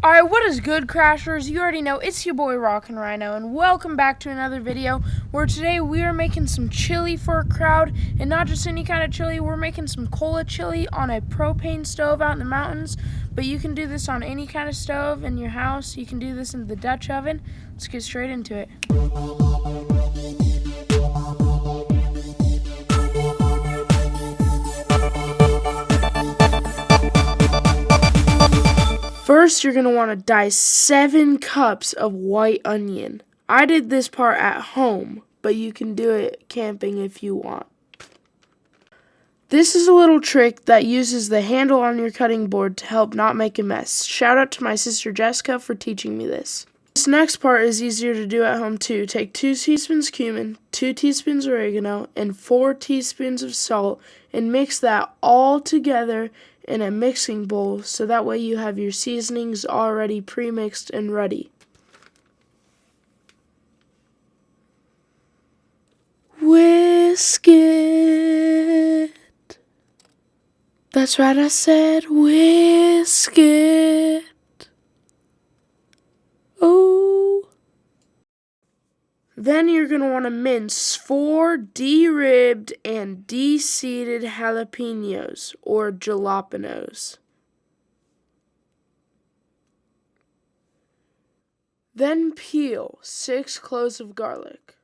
Alright, what is good, Crashers? You already know it's your boy Rockin' Ryno, and welcome back to another video where today we are making some chili for a crowd, and not just any kind of chili. We're making some cola chili on a propane stove out in the mountains, but you can do this on any kind of stove in your house. You can do this in the Dutch oven. Let's get straight into it. First, you're going to want to dice 7 cups of white onion. I did this part at home, but you can do it camping if you want. This is a little trick that uses the handle on your cutting board to help not make a mess. Shout out to my sister Jessica for teaching me this. This next part is easier to do at home too. Take 2 teaspoons cumin, 2 teaspoons oregano, and 4 teaspoons of salt, and mix that all together in a mixing bowl so that way you have your seasonings already pre-mixed and ready. Whisk it. That's right, I said whisk it. Oh. Then you're going to want to mince 4 de-ribbed and de-seeded jalapenos, or jalapenos. Then peel 6 cloves of garlic.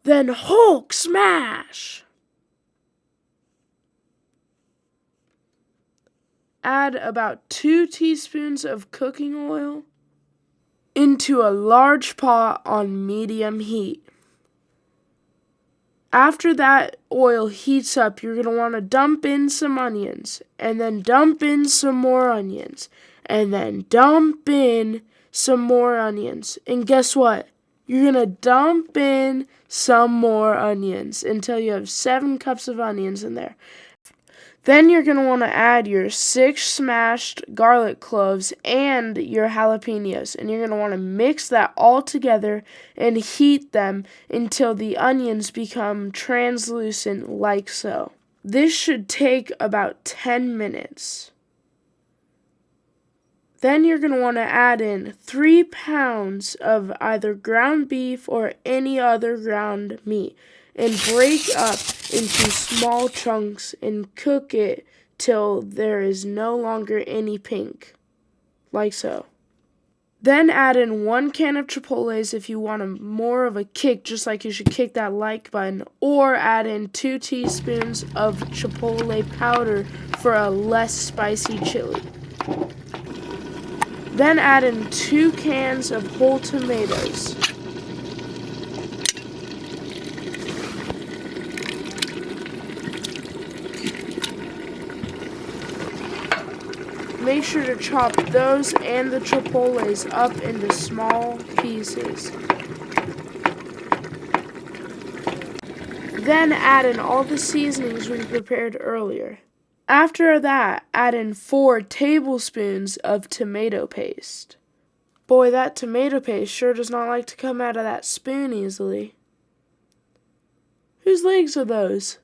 Then Hulk smash! Add about 2 teaspoons of cooking oil into a large pot on medium heat. After that oil heats up, you're going to want to dump in some onions, and then dump in some more onions, and then dump in some more onions. And guess what? You're going to dump in some more onions until you have 7 cups of onions in there. Then you're going to want to add your 6 smashed garlic cloves and your jalapenos. And you're going to want to mix that all together and heat them until the onions become translucent like so. This should take about 10 minutes. Then you're going to want to add in 3 pounds of either ground beef or any other ground meat, and break up into small chunks and cook it till there is no longer any pink, like so. Then add in 1 can of Chipotles if you want more of a kick, just like you should kick that like button, or add in 2 teaspoons of Chipotle powder for a less spicy chili. Then add in 2 cans of whole tomatoes. Make sure to chop those and the chipotles up into small pieces. Then add in all the seasonings we prepared earlier. After that, add in 4 tablespoons of tomato paste. Boy, that tomato paste sure does not like to come out of that spoon easily. Whose legs are those?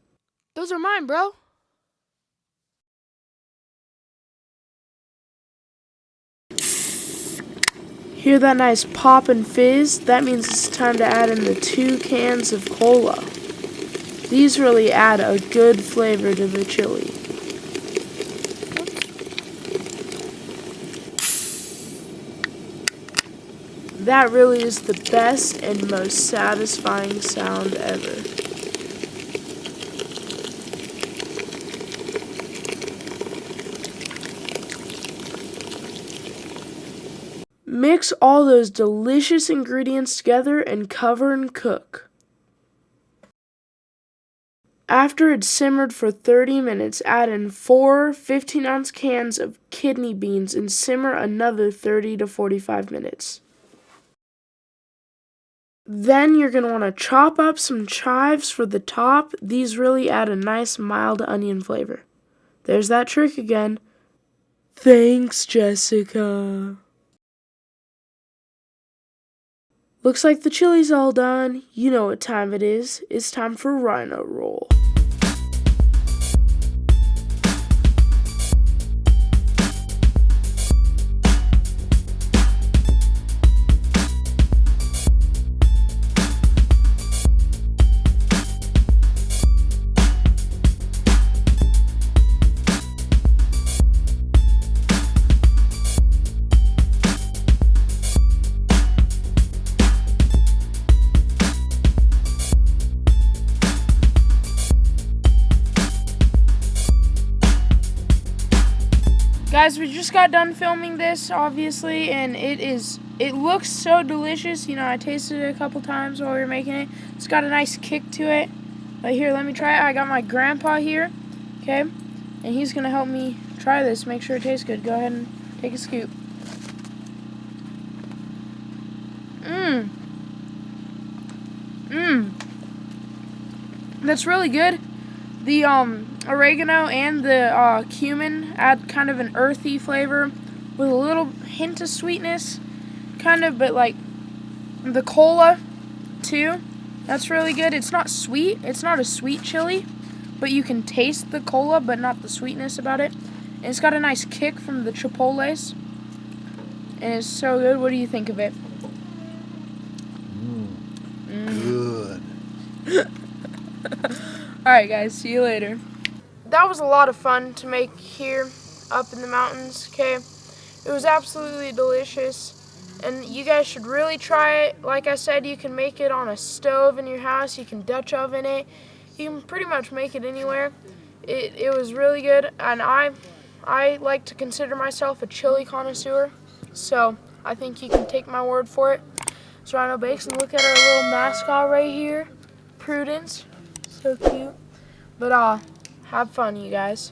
Those are mine, bro. Hear that nice pop and fizz? That means it's time to add in the 2 cans of cola. These really add a good flavor to the chili. That really is the best and most satisfying sound ever. Mix all those delicious ingredients together and cover and cook. After it's simmered for 30 minutes, add in 4 15-ounce cans of kidney beans and simmer another 30 to 45 minutes. Then you're going to want to chop up some chives for the top. These really add a nice mild onion flavor. There's that trick again. Thanks, Jessica. Looks like the chili's all done. You know what time it is. It's time for Ryno roll. Guys, we just got done filming this, obviously, and it looks so delicious. You know, I tasted it a couple times while we were making it. It's got a nice kick to it. But here, let me try it. I got my grandpa here, okay? And he's going to help me try this, make sure it tastes good. Go ahead and take a scoop. That's really good. The oregano and the cumin add kind of an earthy flavor with a little hint of sweetness, kind of, but like the cola too. That's really good. It's not sweet. It's not a sweet chili, but you can taste the cola, but not the sweetness about it. And it's got a nice kick from the chipotles, and it's so good. What do you think of it? Good. Alright guys, see you later. That was a lot of fun to make here up in the mountains, okay? It was absolutely delicious, and you guys should really try it. Like I said, you can make it on a stove in your house, you can Dutch oven it, you can pretty much make it anywhere. It was really good, and I like to consider myself a chili connoisseur, so I think you can take my word for it. It's Ryno Bakes, and look at our little mascot right here, Prudence. So cute. But have fun, you guys.